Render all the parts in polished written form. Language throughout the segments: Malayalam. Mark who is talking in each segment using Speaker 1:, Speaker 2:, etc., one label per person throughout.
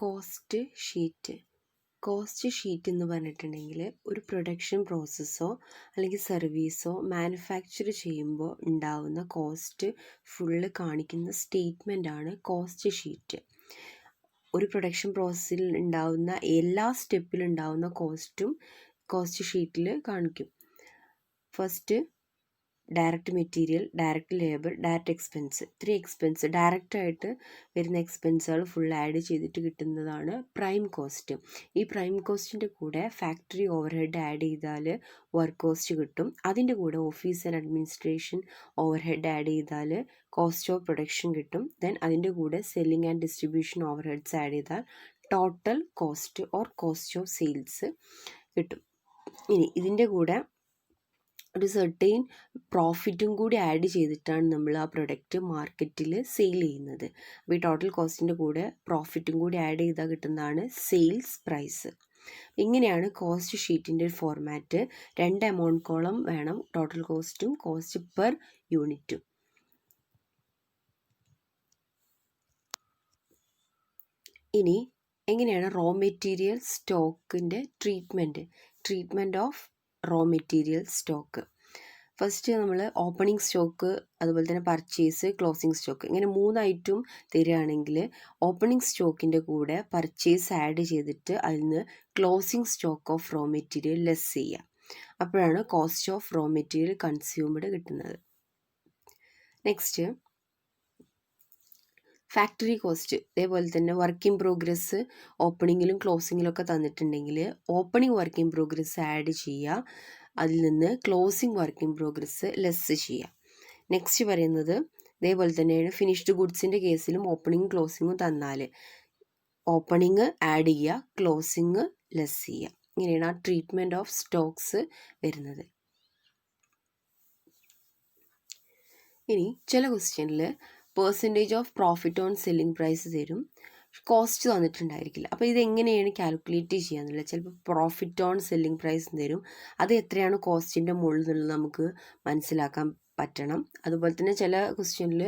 Speaker 1: കോസ്റ്റ് ഷീറ്റ് എന്ന് പറഞ്ഞിട്ടുണ്ടെങ്കിൽ ഒരു പ്രൊഡക്ഷൻ പ്രോസസ്സോ അല്ലെങ്കിൽ സർവീസോ മാനുഫാക്ചർ ചെയ്യുമ്പോൾ ഉണ്ടാവുന്ന കോസ്റ്റ് ഫുള്ള് കാണിക്കുന്ന സ്റ്റേറ്റ്മെൻറ്റാണ് കോസ്റ്റ് ഷീറ്റ്. ഒരു പ്രൊഡക്ഷൻ പ്രോസസ്സിൽ ഉണ്ടാവുന്ന എല്ലാ സ്റ്റെപ്പിലുണ്ടാവുന്ന കോസ്റ്റും കോസ്റ്റ് ഷീറ്റിൽ കാണിക്കും. First direct material, direct labour, direct expense. ഇത്രയും എക്സ്പെൻസ് ഡയറക്റ്റായിട്ട് വരുന്ന എക്സ്പെൻസുകൾ ഫുൾ ആഡ് ചെയ്തിട്ട് കിട്ടുന്നതാണ് പ്രൈം കോസ്റ്റ്. ഈ പ്രൈം കോസ്റ്റിൻ്റെ കൂടെ ഫാക്ടറി ഓവർഹെഡ് ആഡ് ചെയ്താൽ വർക്ക് കോസ്റ്റ് കിട്ടും. അതിൻ്റെ കൂടെ office and administration overhead add ചെയ്താൽ കോസ്റ്റ് ഓഫ് പ്രൊഡക്ഷൻ കിട്ടും. ദെൻ അതിൻ്റെ കൂടെ selling and distribution overheads add ചെയ്താൽ total cost or cost of sales കിട്ടും. ഇനി ഇതിൻ്റെ കൂടെ ഒരു സെർട്ടെയിൻ പ്രോഫിറ്റും കൂടി ആഡ് ചെയ്തിട്ടാണ് നമ്മൾ ആ പ്രൊഡക്റ്റ് മാർക്കറ്റിൽ സെയിൽ ചെയ്യുന്നത്. അപ്പോൾ ഈ ടോട്ടൽ കോസ്റ്റിൻ്റെ കൂടെ പ്രോഫിറ്റും കൂടി ആഡ് ചെയ്താൽ കിട്ടുന്നതാണ് സെയിൽസ് പ്രൈസ്. ഇങ്ങനെയാണ് കോസ്റ്റ് ഷീറ്റിൻ്റെ ഒരു ഫോർമാറ്റ്. 2 എമൗണ്ട് കോളം വേണം, ടോട്ടൽ കോസ്റ്റും കോസ്റ്റ് പെർ യൂണിറ്റും. ഇനി എങ്ങനെയാണ് റോ മെറ്റീരിയൽ സ്റ്റോക്കിൻ്റെ treatment of raw material stock. First നമ്മൾ ഓപ്പണിംഗ് സ്റ്റോക്ക്, അതുപോലെ തന്നെ പർച്ചേസ്, ക്ലോസിംഗ് സ്റ്റോക്ക്, ഇങ്ങനെ 3 ഐറ്റം തരികയാണെങ്കിൽ ഓപ്പണിംഗ് സ്റ്റോക്കിൻ്റെ കൂടെ പർച്ചേസ് ആഡ് ചെയ്തിട്ട് അതിൽ നിന്ന് closing stock of raw material less ചെയ്യുക. അപ്പോഴാണ് cost of raw material consumed കിട്ടുന്നത്. Next factory cost. ഇതേപോലെ തന്നെ വർക്ക് ഇൻ പ്രോഗ്രസ് ഓപ്പണിങ്ങിലും ക്ലോസിങ്ങിലും ഒക്കെ തന്നിട്ടുണ്ടെങ്കിൽ opening work in progress add ചെയ്യുക, അതിൽ നിന്ന് closing work in progress less ചെയ്യുക. നെക്സ്റ്റ് പറയുന്നത് ഇതേപോലെ തന്നെയാണ് ഫിനിഷ്ഡ് ഗുഡ്സിൻ്റെ കേസിലും ഓപ്പണിംഗ് ക്ലോസിങ്ങും തന്നാൽ ഓപ്പണിംഗ് ആഡ് ചെയ്യുക, ക്ലോസിംഗ് ലെസ് ചെയ്യുക. ഇങ്ങനെയാണ് ആ ട്രീറ്റ്മെൻറ്റ് ഓഫ് സ്റ്റോക്സ് വരുന്നത്. ഇനി ചില ക്വസ്റ്റ്യനിൽ percentage of profit on selling price തരും, കോസ്റ്റ് തന്നിട്ടുണ്ടായിരിക്കില്ല. അപ്പോൾ ഇതെങ്ങനെയാണ് കാൽക്കുലേറ്റ് ചെയ്യാന്നുള്ളത്. ചിലപ്പോൾ പ്രോഫിറ്റ് ഓൺ സെല്ലിംഗ് പ്രൈസ് തരും, അത് എത്രയാണ് കോസ്റ്റിൻ്റെ മുകളിൽ നിന്നുള്ളത് നമുക്ക് മനസ്സിലാക്കാൻ പറ്റണം. അതുപോലെ തന്നെ ചില ക്വസ്റ്റ്യനിൽ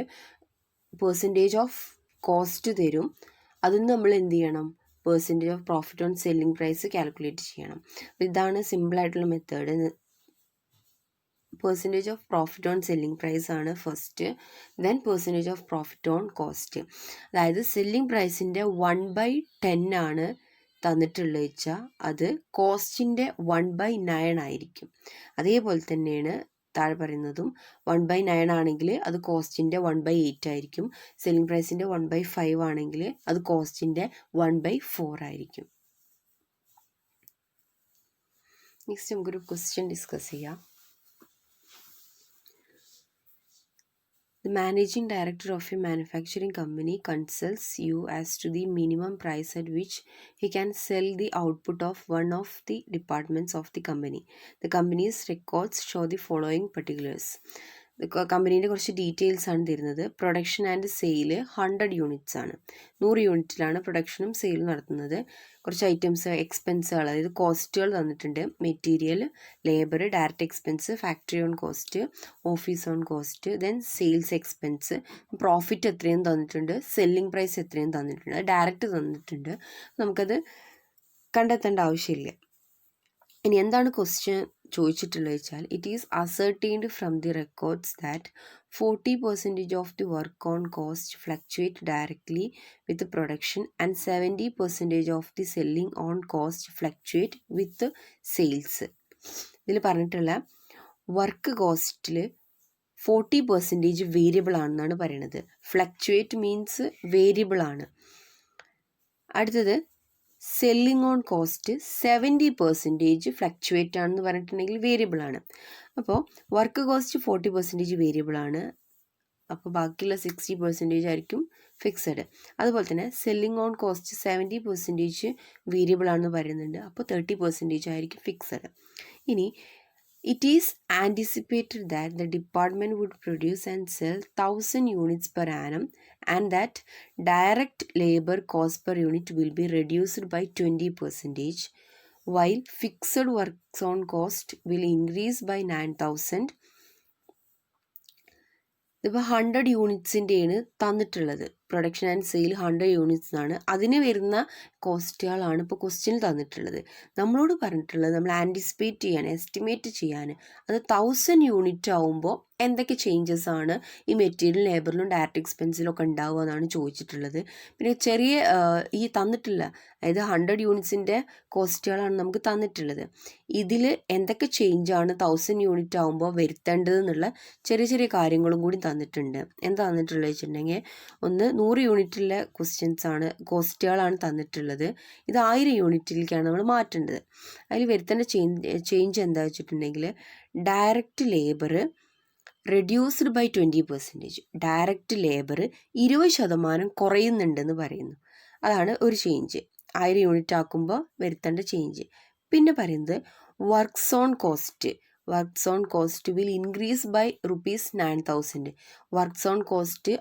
Speaker 1: പെർസെൻറ്റേജ് ഓഫ് കോസ്റ്റ് തരും, അതിന് നമ്മൾ എന്ത് ചെയ്യണം, percentage of profit on selling price calculate ചെയ്യണം. അപ്പോൾ ഇതാണ് സിമ്പിളായിട്ടുള്ള method. Percentage of profit on selling price ആണ് first, then percentage of profit on cost. അതായത് സെല്ലിംഗ് പ്രൈസിൻ്റെ 1/10 ആണ് തന്നിട്ടുള്ളത് വെച്ചാൽ അത് കോസ്റ്റിൻ്റെ 1/9 ആയിരിക്കും. അതേപോലെ തന്നെയാണ് താഴെ പറയുന്നതും 1/9 ആണെങ്കിൽ അത് കോസ്റ്റിൻ്റെ 1/8 ആയിരിക്കും. സെല്ലിംഗ് പ്രൈസിൻ്റെ 1/5 ആണെങ്കിൽ അത് കോസ്റ്റിൻ്റെ 1/4 ആയിരിക്കും. നെക്സ്റ്റ് നമുക്കൊരു ക്വസ്റ്റ്യൻ ഡിസ്കസ് ചെയ്യാം. The managing director of a manufacturing company consults you as to the minimum price at which he can sell the output of one of the departments of the company. The company's records show the following particulars. കമ്പനീൻ്റെ കുറച്ച് ഡീറ്റെയിൽസ് ആണ് തരുന്നത്. പ്രൊഡക്ഷൻ ആൻഡ് സെയിൽ 100 യൂണിറ്റ്സ് ആണ്. 100 യൂണിറ്റിലാണ് പ്രൊഡക്ഷനും സെയിലും നടത്തുന്നത്. കുറച്ച് ഐറ്റംസ് എക്സ്പെൻസുകൾ, അതായത് കോസ്റ്റുകൾ തന്നിട്ടുണ്ട്. Material, labour, direct expense, factory on cost, office on cost, then sales expense, profit എത്രയും തന്നിട്ടുണ്ട്, സെല്ലിംഗ് പ്രൈസ് എത്രയും തന്നിട്ടുണ്ട്, അത് ഡയറക്റ്റ് തന്നിട്ടുണ്ട്. നമുക്കത് കണ്ടെത്തേണ്ട ആവശ്യമില്ല. ഇനി എന്താണ് ക്വസ്റ്റ്യൻ ചോദിച്ചിട്ടുള്ളത് വെച്ചാൽ, it is ascertained from the records that 40% of the work on cost fluctuate directly with production and 70% of the selling on cost fluctuate with sales. ഇതിൽ പറഞ്ഞിട്ടുള്ള വർക്ക് കോസ്റ്റിൽ 40% വേരിയബിൾ ആണെന്നാണ് പറയുന്നത്. ഫ്ലക്ച്വേറ്റ് മീൻസ് വേരിയബിൾ ആണ്. അടുത്തത് സെല്ലിംഗ് ഓൺ കോസ്റ്റ് 70% ഫ്ലക്ച്വേറ്റ് ആണെന്ന് പറഞ്ഞിട്ടുണ്ടെങ്കിൽ വേരിയബിൾ ആണ്. അപ്പോൾ വർക്ക് കോസ്റ്റ് 40% വേരിയബിൾ ആണ്, അപ്പോൾ ബാക്കിയുള്ള 60% ആയിരിക്കും ഫിക്സഡ്. അതുപോലെ തന്നെ സെല്ലിംഗ് ഓൺ കോസ്റ്റ് 70% വേരിയബിൾ ആണെന്ന് പറയുന്നുണ്ട്, അപ്പോൾ 30% ആയിരിക്കും ഫിക്സഡ്. ഇനി it is anticipated that the department would produce and sell 1000 units per annum and that direct labor cost per unit will be reduced by 20%, while fixed works on cost will increase by 9000. ഇപ്പോൾ 100 യൂണിറ്റ്സിൻ്റെയാണ് തന്നിട്ടുള്ളത്. പ്രൊഡക്ഷൻ ആൻഡ് സെയിൽ 100 യൂണിറ്റ്സ് ആണ്. അതിന് വരുന്ന കോസ്റ്റുകളാണ് ഇപ്പോൾ ക്വസ്റ്റ്യൻ തന്നിട്ടുള്ളത്. നമ്മളോട് പറഞ്ഞിട്ടുള്ളത് നമ്മൾ ആൻറ്റിസിപ്പേറ്റ് ചെയ്യാൻ, എസ്റ്റിമേറ്റ് ചെയ്യാൻ, അത് 1000 യൂണിറ്റ് ആവുമ്പോൾ എന്തൊക്കെ ചേഞ്ചസ് ആണ് ഈ മെറ്റീരിയൽ, ലേബറിലും ഡയറക്റ്റ് എക്സ്പെൻസിലും ഒക്കെ ഉണ്ടാവുക എന്നാണ് ചോദിച്ചിട്ടുള്ളത്. പിന്നെ ചെറിയ ഈ തന്നിട്ടില്ല, അതായത് 100 യൂണിറ്റ്സിൻ്റെ കോസ്റ്റുകളാണ് നമുക്ക് തന്നിട്ടുള്ളത്. ഇതിൽ എന്തൊക്കെ ചേഞ്ചാണ് 1000 യൂണിറ്റ് ആകുമ്പോൾ വരുത്തേണ്ടത് എന്നുള്ള ചെറിയ ചെറിയ കാര്യങ്ങളും കൂടി തന്നിട്ടുണ്ട്. എന്താ തന്നിട്ടുള്ളത് വെച്ചിട്ടുണ്ടെങ്കിൽ, ഒന്ന് 100 യൂണിറ്റിലെ കോസ്റ്റുകളാണ് തന്നിട്ടുള്ളത്. ഇത് 1000 യൂണിറ്റിലേക്കാണ് നമ്മൾ മാറ്റേണ്ടത്. അതിൽ വരുത്തേണ്ട ചേഞ്ച് എന്താ വെച്ചിട്ടുണ്ടെങ്കിൽ, direct labour reduced by 20%. Direct labour 20% കുറയുന്നുണ്ടെന്ന് പറയുന്നു. അതാണ് ഒരു ചേഞ്ച്, 1000 യൂണിറ്റ് ആക്കുമ്പോൾ വരുത്തേണ്ട ചേഞ്ച്. പിന്നെ പറയുന്നത് works on cost will increase by ₹9,000. Works on cost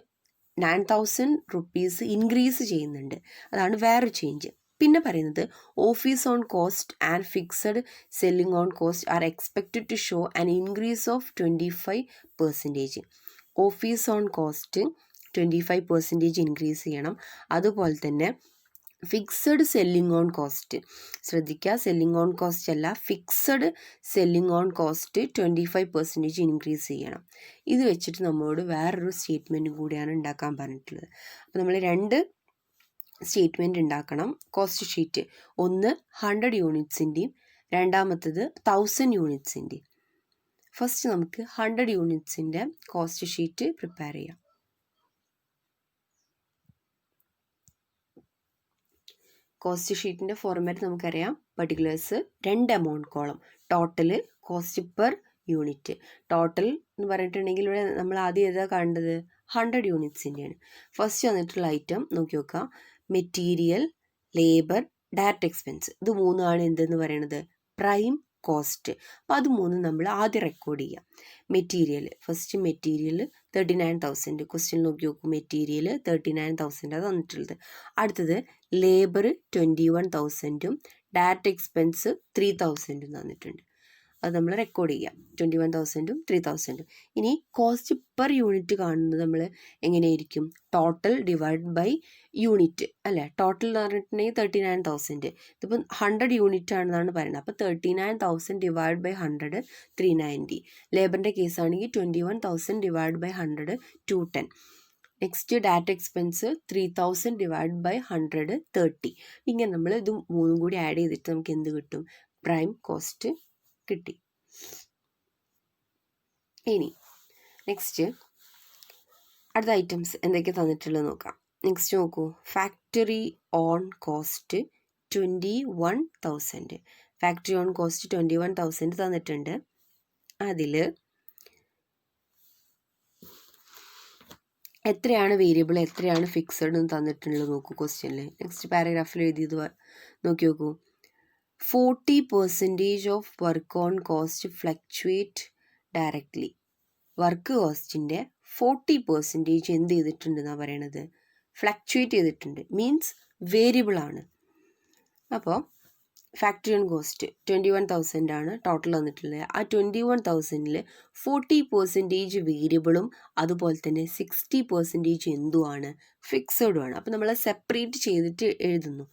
Speaker 1: 9,000 rupees increase ചെയ്യുന്നുണ്ട്. അതാണ് വേറൊരു ചേഞ്ച്. പിന്നെ പറയുന്നത് office on cost and fixed selling on cost are expected to show an increase of 25%. Office on cost 25% increase ചെയ്യണം. അതുപോലെ തന്നെ ഫിക്സഡ് സെല്ലിംഗ് ഓൺ കോസ്റ്റ്, ശ്രദ്ധിക്കുക, സെല്ലിംഗ് ഓൺ കോസ്റ്റ് അല്ല, fixed selling on cost 25% increase ചെയ്യണം. ഇത് വെച്ചിട്ട് നമ്മളോട് വേറൊരു സ്റ്റേറ്റ്മെൻറ്റും കൂടിയാണ് ഉണ്ടാക്കാൻ പറഞ്ഞിട്ടുള്ളത്. അപ്പോൾ നമ്മൾ 2 സ്റ്റേറ്റ്മെൻറ്റ് ഉണ്ടാക്കണം കോസ്റ്റ് ഷീറ്റ്. ഒന്ന് 100 യൂണിറ്റ്സിൻ്റെയും രണ്ടാമത്തത് 1000 യൂണിറ്റ്സിൻ്റെയും. ഫസ്റ്റ് നമുക്ക് 100 യൂണിറ്റ്സിൻ്റെ കോസ്റ്റ് ഷീറ്റ് പ്രിപ്പയർ ചെയ്യാം. കോസ്റ്റ് ഷീറ്റിൻ്റെ ഫോർമാറ്റ് നമുക്കറിയാം. Particulars, 2 amount column, total, cost per unit. Total എന്ന് പറഞ്ഞിട്ടുണ്ടെങ്കിൽ ഇവിടെ നമ്മൾ ആദ്യം ഏതാ കണ്ടത്, 100 യൂണിറ്റ്സിൻ്റെയാണ്. ഫസ്റ്റ് വന്നിട്ടുള്ള ഐറ്റം നോക്കി നോക്കാം, മെറ്റീരിയൽ, ലേബർ, ഡയറക്റ്റ് എക്സ്പെൻസ്. ഇത് മൂന്നാണ് എന്തെന്ന് പറയുന്നത്, പ്രൈം കോസ്റ്റ്. അപ്പോൾ അത് മൂന്നും നമ്മൾ ആദ്യം റെക്കോർഡ് ചെയ്യാം. Material, first material 39,000. ക്വസ്റ്റ്യൻ നോക്കി നോക്കൂ, മെറ്റീരിയൽ 39,000 തന്നിട്ടുള്ളത്. അടുത്തത് ലേബർ 21,000ഉം ഡയറക്റ്റ് എക്സ്പെൻസ് 3,000ഉം തന്നിട്ടുണ്ട്. അത് നമ്മൾ റെക്കോർഡ് ചെയ്യാം, 21,000ഉം 3,000ഉം. ഇനി കോസ്റ്റ് പെർ യൂണിറ്റ് കാണുന്നത് നമ്മൾ എങ്ങനെയായിരിക്കും, ടോട്ടൽ ഡിവൈഡ് ബൈ യൂണിറ്റ് അല്ലേ. ടോട്ടൽ എന്ന് പറഞ്ഞിട്ടുണ്ടെങ്കിൽ 39,000, ഇതിപ്പോൾ 100 യൂണിറ്റ് ആണെന്നാണ് പറയുന്നത്. അപ്പോൾ 39,000 ഡിവൈഡ് ബൈ 100 390. ലേബറിൻ്റെ കേസാണെങ്കിൽ 21,000 divide by 100 210. Next direct expense 3,000 divide by 100 30. ഇങ്ങനെ നമ്മൾ ഇത് മൂന്നും കൂടി ആഡ് ചെയ്തിട്ട് നമുക്ക് എന്ത് കിട്ടും, പ്രൈം കോസ്റ്റ് കിട്ടി. ഇനി നെക്സ്റ്റ് അടുത്ത ഐറ്റംസ് എന്തൊക്കെ തന്നിട്ടുള്ളത് നോക്കാം. നെക്സ്റ്റ് നോക്കൂ, factory on cost 21,000. Factory on cost 21,000 തന്നിട്ടുണ്ട്. അതിൽ എത്രയാണ് വേരിയബിൾ, എത്രയാണ് ഫിക്സഡ് എന്ന് തന്നിട്ടുള്ളത് നോക്കൂ ക്വസ്റ്റ്യനിൽ. നെക്സ്റ്റ് പാരഗ്രാഫിൽ എഴുതിയത് നോക്കി നോക്കൂ. 40% of work on cost fluctuate directly. Work കോസ്റ്റിൻ്റെ 40% എന്ത് ചെയ്തിട്ടുണ്ടെന്നാണ് പറയണത്, ഫ്ലക്ച്വേറ്റ് ചെയ്തിട്ടുണ്ട്, മീൻസ് വേരിയബിൾ ആണ്. അപ്പോൾ ഫാക്ടറി ഓൺ കോസ്റ്റ് 21,000 ആണ് ടോട്ടൽ വന്നിട്ടുള്ളത്. ആ 21,000ൽ 40% വേരിയബിളും അതുപോലെ തന്നെ 60% എന്തുമാണ്, ഫിക്സഡുമാണ്. അപ്പോൾ നമ്മൾ സെപ്പറേറ്റ് ചെയ്തിട്ട് എഴുതുന്നു.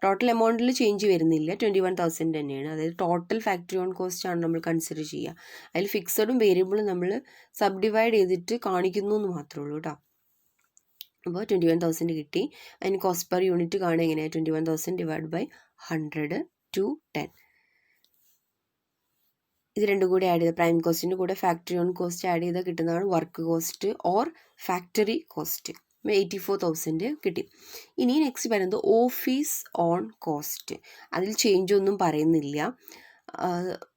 Speaker 1: ടോട്ടൽ എമൗണ്ടിൽ ചേഞ്ച് വരുന്നില്ല, 21,000 തന്നെയാണ്. അതായത് ടോട്ടൽ ഫാക്ടറി ഓൺ കോസ്റ്റ് ആണ് നമ്മൾ കൺസിഡർ ചെയ്യുക. അതിൽ ഫിക്സഡും വേരിയബിളും നമ്മൾ സബ് ഡിവൈഡ് ചെയ്തിട്ട് കാണിക്കുന്നു എന്ന് മാത്രമേ ഉള്ളൂ കേട്ടോ. അപ്പോൾ 21,000 കിട്ടി. അതിന് കോസ്റ്റ് പെർ യൂണിറ്റ് കാണുക എങ്ങനെയാണ്, 21,000 ഡിവൈഡ് ബൈ 100 210. ഇത് രണ്ടും കൂടി ആഡ് ചെയ്ത് പ്രൈം കോസ്റ്റിൻ്റെ കൂടെ ഫാക്ടറി ഓൺ കോസ്റ്റ് ആഡ് ചെയ്താൽ കിട്ടുന്നതാണ് work cost or factory cost. 84,000 കിട്ടി. ഇനി നെക്സ്റ്റ് പറയുന്നത് ഓഫീസ് ഓൺ കോസ്റ്റ്. അതിൽ ചേഞ്ച് ഒന്നും പറയുന്നില്ല,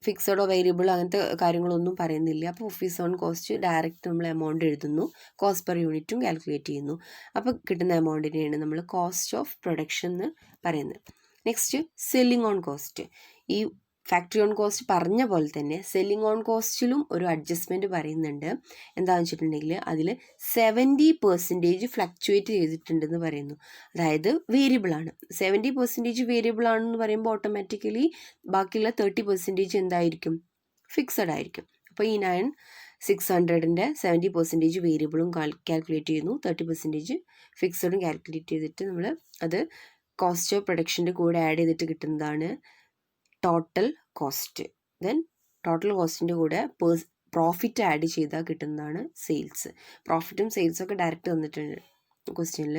Speaker 1: ഫിക്സഡോ വേരിയബിളോ അങ്ങനത്തെ കാര്യങ്ങളൊന്നും പറയുന്നില്ല. അപ്പോൾ ഓഫീസ് ഓൺ കോസ്റ്റ് ഡയറക്റ്റ് നമ്മൾ എമൗണ്ട് എഴുതുന്നു, കോസ്റ്റ് പെർ യൂണിറ്റും കാൽക്കുലേറ്റ് ചെയ്യുന്നു. അപ്പോൾ കിട്ടുന്ന എമൗണ്ടിനെയാണ് നമ്മൾ കോസ്റ്റ് ഓഫ് പ്രൊഡക്ഷൻ എന്ന് പറയുന്നത്. Next selling on cost. ഈ ഫാക്ടറി ഓൺ കോസ്റ്റ് പറഞ്ഞ പോലെ തന്നെ സെല്ലിംഗ് ഓൺ കോസ്റ്റിലും ഒരു അഡ്ജസ്റ്റ്മെൻറ്റ് പറയുന്നുണ്ട്. എന്താണെന്ന് വെച്ചിട്ടുണ്ടെങ്കിൽ അതിൽ 70% ഫ്ലക്ച്വേറ്റ് ചെയ്തിട്ടുണ്ടെന്ന് പറയുന്നു. അതായത് വേരിയബിളാണ്. 70% വേരിയബിൾ ആണെന്ന് പറയുമ്പോൾ ഓട്ടോമാറ്റിക്കലി ബാക്കിയുള്ള 30% എന്തായിരിക്കും, ഫിക്സഡ് ആയിരിക്കും. അപ്പോൾ ഈ 9 600ൻ്റെ 70% വേരിയബിളും കാൽക്കുലേറ്റ് ചെയ്യുന്നു, 30% ഫിക്സഡും കാൽക്കുലേറ്റ് ചെയ്തിട്ട് നമ്മൾ അത് കോസ്റ്റ് ഓഫ് പ്രൊഡക്ഷൻ്റെ കൂടെ ആഡ് ചെയ്തിട്ട് കിട്ടുന്നതാണ് ടോട്ടൽ കോസ്റ്റ്. ദെൻ ടോട്ടൽ കോസ്റ്റിൻ്റെ കൂടെ പ്രോഫിറ്റ് ആഡ് ചെയ്താൽ കിട്ടുന്നതാണ് സെയിൽസ്. പ്രോഫിറ്റും സെയിൽസും ഒക്കെ ഡയറക്റ്റ് തന്നിട്ടുണ്ട് ക്വസ്റ്റ്യനിൽ.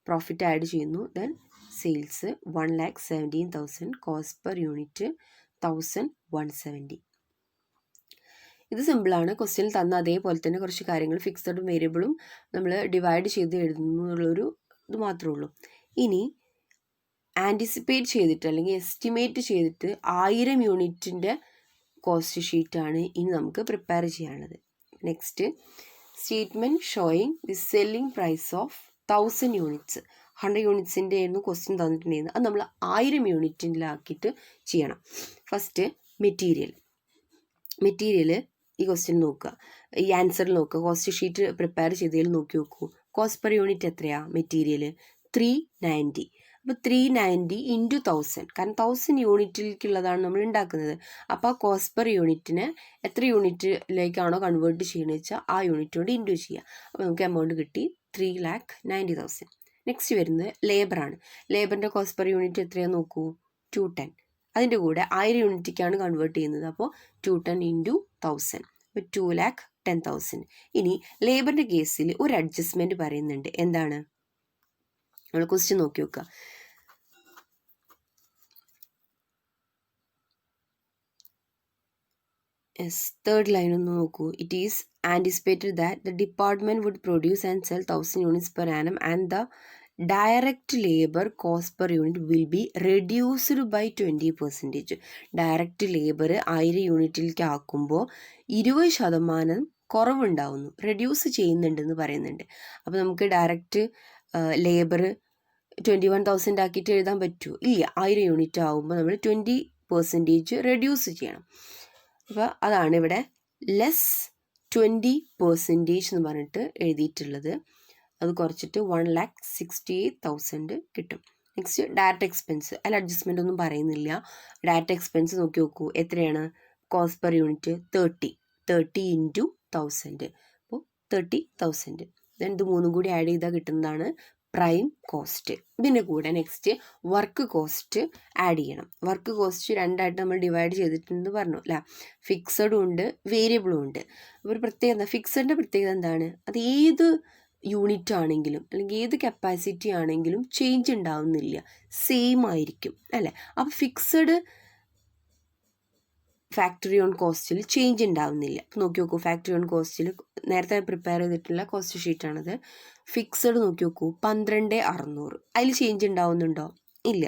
Speaker 1: പ്രോഫിറ്റ് ആഡ് ചെയ്യുന്നു, then sales 1,17,000, cost per unit 1,170. ഇത് സിമ്പിളാണ്. ക്വസ്റ്റ്യനിൽ തന്ന അതേപോലെ തന്നെ കുറച്ച് കാര്യങ്ങൾ ഫിക്സഡും വേരിയബിളും നമ്മൾ ഡിവൈഡ് ചെയ്ത് എഴുതുന്നുള്ളൊരു ഇത് മാത്രമേ ഉള്ളൂ. ഇനി ആൻറ്റിസിപ്പേറ്റ് ചെയ്തിട്ട് അല്ലെങ്കിൽ എസ്റ്റിമേറ്റ് ചെയ്തിട്ട് 1000 യൂണിറ്റിൻ്റെ കോസ്റ്റ് ഷീറ്റാണ് ഇനി നമുക്ക് പ്രിപ്പയർ ചെയ്യാനുള്ളത്. Next, statement showing the selling price of 1000 units. 100 യൂണിറ്റ്സിൻ്റെ ആയിരുന്നു ക്വസ്റ്റ്യൻ തന്നിട്ടുണ്ടായിരുന്നു. അത് നമ്മൾ 1000 യൂണിറ്റിലാക്കിയിട്ട് ചെയ്യണം. ഫസ്റ്റ് മെറ്റീരിയൽ ഈ ക്വസ്റ്റ്യൻ നോക്കുക, ഈ ആൻസറിൽ നോക്കുക. കോസ്റ്റ് ഷീറ്റ് പ്രിപ്പയർ ചെയ്തതിൽ നോക്കി നോക്കൂ. കോസ്റ്റ് പെർ യൂണിറ്റ് എത്രയാണ് മെറ്റീരിയൽ? 390. അപ്പോൾ 390 ഇൻറ്റു 1000, കാരണം 1000 യൂണിറ്റിലേക്കുള്ളതാണ് നമ്മൾ ഉണ്ടാക്കുന്നത്. അപ്പോൾ ആ കോസ്റ്റ് പെർ യൂണിറ്റിനെ എത്ര യൂണിറ്റിലേക്കാണോ കൺവേർട്ട് ചെയ്യണമെന്ന് വെച്ചാൽ ആ യൂണിറ്റ് കൊണ്ട് ഇൻറ്റു ചെയ്യുക. അപ്പോൾ നമുക്ക് എമൗണ്ട് കിട്ടി 3,90,000. നെക്സ്റ്റ് വരുന്നത് ലേബറാണ്. ലേബറിൻ്റെ കോസ്റ്റ് പെർ യൂണിറ്റ് എത്രയാണെന്ന് നോക്കൂ, 210. അതിൻ്റെ കൂടെ 1000 യൂണിറ്റിക്കാണ് കൺവേർട്ട് ചെയ്യുന്നത്. അപ്പോൾ 210 ഇൻറ്റു 1000, അപ്പോൾ 2,10,000. ഇനി ലേബറിൻ്റെ കേസിൽ ഒരു അഡ്ജസ്റ്റ്മെൻറ്റ് പറയുന്നുണ്ട്. എന്താണ്? നമ്മൾ ക്വസ്റ്റ്യൻ നോക്കി നോക്കുക. തേർഡ് ലൈൻ ഒന്ന് നോക്കൂ. It is anticipated that the department would produce and sell 1000 units per annum and the direct labour cost per unit will be reduced by 20%. Direct labour 1000 യൂണിറ്റിലേക്ക് ആക്കുമ്പോൾ 20% കുറവുണ്ടാവുന്നു, റെഡ്യൂസ് ചെയ്യുന്നുണ്ടെന്ന് പറയുന്നുണ്ട്. അപ്പോൾ നമുക്ക് ഡയറക്റ്റ് ലേബർ 21,000 ആക്കിയിട്ട് എഴുതാൻ പറ്റുമോ? ഇല്ല. 1000 യൂണിറ്റ് ആകുമ്പോൾ നമ്മൾ 20% റെഡ്യൂസ് ചെയ്യണം. അപ്പോൾ അതാണ് ഇവിടെ ലെസ് 20% എന്ന് പറഞ്ഞിട്ട് എഴുതിയിട്ടുള്ളത്. അത് കുറച്ചിട്ട് 1,68,000 കിട്ടും. Next direct expense. അതിൽ അഡ്ജസ്റ്റ്മെൻ്റ് ഒന്നും പറയുന്നില്ല. ഡയറക്റ്റ് എക്സ്പെൻസ് നോക്കി നോക്കൂ. എത്രയാണ്? കോസ്റ്റ് പെർ യൂണിറ്റ് 30 ഇൻറ്റു 1000, അപ്പോൾ 30,000. ദെൻ ഇത് മൂന്നും കൂടി ആഡ് ചെയ്താൽ കിട്ടുന്നതാണ് പ്രൈം കോസ്റ്റ്. ഇതിൻ്റെ കൂടെ നെക്സ്റ്റ് വർക്ക് കോസ്റ്റ് ആഡ് ചെയ്യണം. വർക്ക് കോസ്റ്റ് രണ്ടായിട്ട് നമ്മൾ ഡിവൈഡ് ചെയ്തിട്ടുണ്ടെന്ന് പറഞ്ഞു അല്ലേ. ഫിക്സഡും ഉണ്ട്, വേരിയബിളും ഉണ്ട്. അപ്പോൾ ഒരു പ്രത്യേകത, ഫിക്സഡിൻ്റെ പ്രത്യേകത എന്താണ്? അത് ഏത് യൂണിറ്റ് ആണെങ്കിലും അല്ലെങ്കിൽ ഏത് കപ്പാസിറ്റി ആണെങ്കിലും ചേഞ്ച് ഉണ്ടാവുന്നില്ല, സെയിം ആയിരിക്കും അല്ലേ. അപ്പോൾ ഫിക്സഡ് ഫാക്ടറി ഓൺ കോസ്റ്റിൽ ചേഞ്ച് ഉണ്ടാവുന്നില്ല. നോക്കി നോക്കൂ, ഫാക്ടറി ഓൺ കോസ്റ്റിൽ നേരത്തെ പ്രിപ്പയർ ചെയ്തിട്ടുള്ള കോസ്റ്റ് ഷീറ്റാണത്. ഫിക്സഡ് നോക്കി നോക്കൂ, 12,600. അതിൽ ചേഞ്ച് ഉണ്ടാവുന്നുണ്ടോ? ഇല്ല.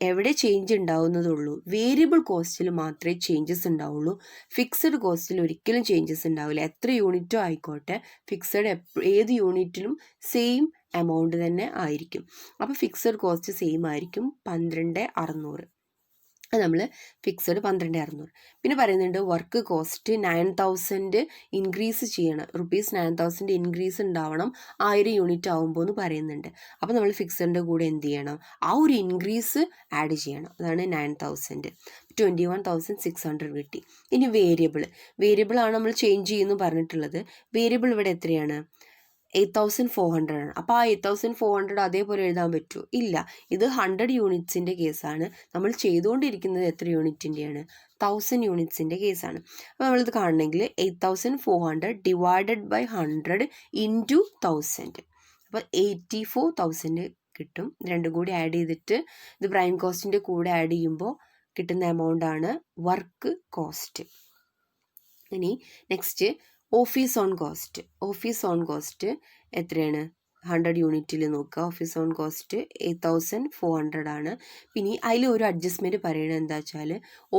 Speaker 1: എവിടെ ചേഞ്ച് ഉണ്ടാവുന്നതുള്ളൂ? വേരിയബിൾ കോസ്റ്റിൽ മാത്രമേ ചേഞ്ചസ് ഉണ്ടാവുള്ളൂ. ഫിക്സഡ് കോസ്റ്റിൽ ഒരിക്കലും ചേഞ്ചസ് ഉണ്ടാവില്ല. എത്ര യൂണിറ്റോ ആയിക്കോട്ടെ, ഫിക്സഡ് ഏത് യൂണിറ്റിലും സെയിം എമൗണ്ട് തന്നെ ആയിരിക്കും. അപ്പോൾ ഫിക്സഡ് കോസ്റ്റ് സെയിം ആയിരിക്കും, 12,600. അത് നമ്മൾ ഫിക്സഡ് 12,600. പിന്നെ പറയുന്നുണ്ട് വർക്ക് കോസ്റ്റ് 9,000 ഇൻക്രീസ് ചെയ്യണം, ₹9,000 ഇൻക്രീസ് ഉണ്ടാവണം 1000 യൂണിറ്റ് ആകുമ്പോൾ എന്ന് പറയുന്നുണ്ട്. അപ്പോൾ നമ്മൾ ഫിക്സഡിൻ്റെ കൂടെ എന്ത് ചെയ്യണം? ആ ഒരു ഇൻക്രീസ് ആഡ് ചെയ്യണം. അതാണ് 9,000. 21,600 കിട്ടി. ഇനി വേരിയബിളാണ് നമ്മൾ ചേഞ്ച് ചെയ്യുന്നു പറഞ്ഞിട്ടുള്ളത്. വേരിയബിൾ ഇവിടെ എത്രയാണ്? 8,400 ആണ്. അപ്പോൾ ആ 8,400 അതേപോലെ എഴുതാൻ പറ്റുമോ? ഇല്ല. ഇത് 100 യൂണിറ്റ്സിൻ്റെ കേസാണ്. നമ്മൾ ചെയ്തുകൊണ്ടിരിക്കുന്നത് എത്ര യൂണിറ്റിൻ്റെയാണ്? 1000 യൂണിറ്റ്സിൻ്റെ കേസാണ്. അപ്പോൾ നമ്മളിത് കാണണമെങ്കിൽ 8,400 ഡിവൈഡഡ് ബൈ 100 ഇൻറ്റു 1000, അപ്പോൾ 84,000 കിട്ടും. രണ്ടും കൂടി ആഡ് ചെയ്തിട്ട് ഇത് പ്രൈം കോസ്റ്റിൻ്റെ കൂടെ ആഡ് ചെയ്യുമ്പോൾ കിട്ടുന്ന എമൗണ്ടാണ് വർക്ക് കോസ്റ്റ്. ഇനി നെക്സ്റ്റ് ഓഫീസ് ഓൺ കോസ്റ്റ് എത്രയാണ്? 100 യൂണിറ്റിൽ നോക്കുക. ഓഫീസ് ഓൺ കോസ്റ്റ് 8,400 ആണ്. പിന്നെ അതിൽ ഒരു അഡ്ജസ്റ്റ്മെൻറ്റ് പറയണത് എന്താ വെച്ചാൽ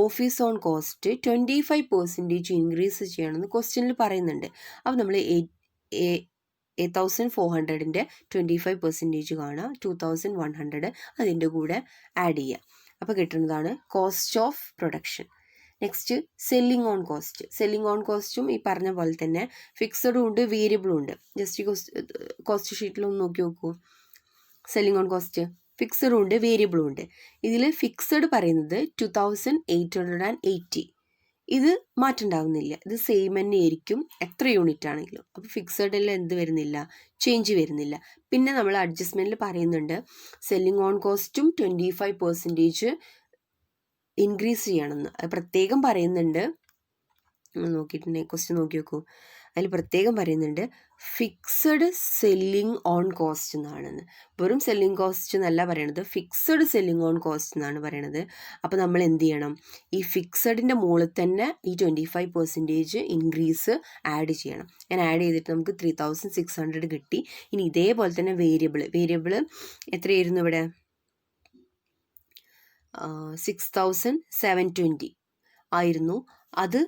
Speaker 1: ഓഫീസ് ഓൺ കോസ്റ്റ് 25% ഇൻക്രീസ് ചെയ്യണമെന്ന് ക്വസ്റ്റ്യനിൽ പറയുന്നുണ്ട്. അപ്പോൾ നമ്മൾ 8,400ൻ്റെ 25% കാണുക, 2,100 അതിൻ്റെ കൂടെ ആഡ് ചെയ്യുക. അപ്പോൾ കിട്ടുന്നതാണ് cost of production. Next selling on കോസ്റ്റും ഈ പറഞ്ഞ പോലെ തന്നെ ഫിക്സഡും ഉണ്ട്, വേരിയബിളും ഉണ്ട്. ജസ്റ്റ് കോസ്റ്റ് ഷീറ്റിലൊന്ന് നോക്കി നോക്കൂ. സെല്ലിംഗ് ഓൺ കോസ്റ്റ് ഫിക്സഡും ഉണ്ട്, വേരിയബിളും ഉണ്ട്. ഇതിൽ ഫിക്സഡ് പറയുന്നത് 2,880. ഇത് മാറ്റമുണ്ടാവുന്നില്ല, ഇത് സെയിം തന്നെ ആയിരിക്കും എത്ര യൂണിറ്റ് ആണെങ്കിലും. അപ്പോൾ ഫിക്സഡിൽ എന്ത് വരുന്നില്ല, ചേഞ്ച് വരുന്നില്ല. പിന്നെ നമ്മൾ അഡ്ജസ്റ്റ്മെൻറ്റിൽ പറയുന്നുണ്ട് സെല്ലിംഗ് ഓൺ കോസ്റ്റും 25% ഇൻക്രീസ് ചെയ്യണമെന്ന്. അത് പ്രത്യേകം പറയുന്നുണ്ട്. നോക്കിയിട്ടുണ്ടെങ്കിൽ ക്വസ്റ്റ്യൻ നോക്കി നോക്കൂ, അതിൽ പ്രത്യേകം പറയുന്നുണ്ട് ഫിക്സഡ് സെല്ലിംഗ് ഓൺ കോസ്റ്റ് എന്നാണെന്ന്. വെറും സെല്ലിംഗ് കോസ്റ്റ് എന്നല്ല പറയണത്, ഫിക്സഡ് സെല്ലിംഗ് ഓൺ കോസ്റ്റ് എന്നാണ് പറയണത്. അപ്പോൾ നമ്മൾ എന്ത് ചെയ്യണം, ഈ ഫിക്സഡിൻ്റെ മുകളിൽ തന്നെ ഈ 25% ഇൻക്രീസ് ആഡ് ചെയ്യണം. ഞാൻ ആഡ് ചെയ്തിട്ട് നമുക്ക് 3600 കിട്ടി. ഇനി ഇതേപോലെ തന്നെ വേരിയബിൾ എത്രയായിരുന്നു ഇവിടെ, 6720 ആയിരുന്നു. അത്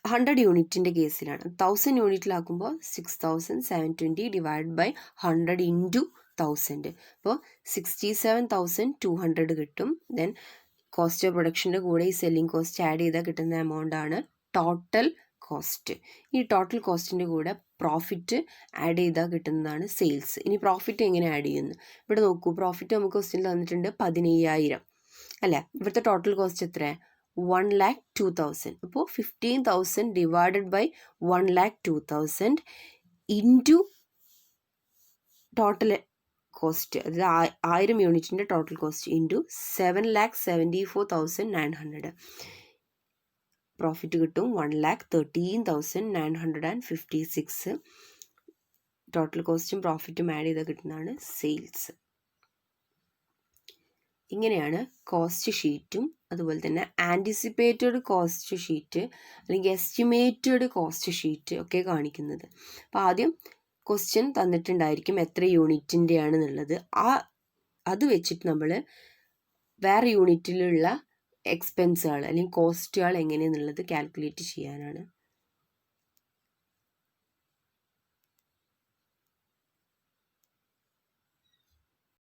Speaker 1: 100 യൂണിറ്റിൻ്റെ കേസിലാണ്. 1000 യൂണിറ്റിലാക്കുമ്പോൾ 6720 ഡിവൈഡ് ബൈ 100 ഇൻറ്റു 1000. അപ്പോൾ 67,200 കിട്ടും. ദെൻ കോസ്റ്റ് ഓഫ് പ്രൊഡക്ഷൻ്റെ കൂടെ ഈ സെല്ലിംഗ് കോസ്റ്റ് ആഡ് ചെയ്താൽ കിട്ടുന്ന എമൗണ്ടാണ് ടോട്ടൽ കോസ്റ്റ്. ഈ ടോട്ടൽ കോസ്റ്റിൻ്റെ കൂടെ പ്രോഫിറ്റ് ആഡ് ചെയ്താൽ കിട്ടുന്നതാണ് സെയിൽസ്. ഇനി പ്രോഫിറ്റ് എങ്ങനെ ആഡ് ചെയ്യുന്നു, ഇവിടെ നോക്കൂ. പ്രോഫിറ്റ് നമുക്ക് ക്വസ്റ്റ്യനിൽ തന്നിട്ടുണ്ട് 15,000 അല്ലേ. ഇവിടുത്തെ ടോട്ടൽ കോസ്റ്റ് എത്ര, 1,02,000. അപ്പോൾ 15,000 divided by 1,02,000 into total cost, അതായത് 1000 യൂണിറ്റിൻ്റെ ടോട്ടൽ കോസ്റ്റ് ഇൻറ്റു 7,74,900. പ്രോഫിറ്റ് കിട്ടും 1,13,956. ടോട്ടൽ കോസ്റ്റും പ്രോഫിറ്റും ആഡ് ചെയ്താൽ കിട്ടുന്നതാണ് സെയിൽസ്. ഇങ്ങനെയാണ് കോസ്റ്റ് ഷീറ്റും അതുപോലെ തന്നെ ആൻറ്റിസിപ്പേറ്റഡ് കോസ്റ്റ് ഷീറ്റ് അല്ലെങ്കിൽ എസ്റ്റിമേറ്റഡ് കോസ്റ്റ് ഷീറ്റ് ഒക്കെ കാണിക്കുന്നത്. അപ്പോൾ ആദ്യം ക്വസ്റ്റ്യൻ തന്നിട്ടുണ്ടായിരിക്കും എത്ര യൂണിറ്റിൻ്റെ ആണെന്നുള്ളത്. അത് വെച്ചിട്ട് നമ്മൾ വേറെ യൂണിറ്റിലുള്ള എക്സ്പെൻസുകൾ അല്ലെങ്കിൽ കോസ്റ്റുകൾ എങ്ങനെയെന്നുള്ളത് കാൽക്കുലേറ്റ് ചെയ്യാനാണ്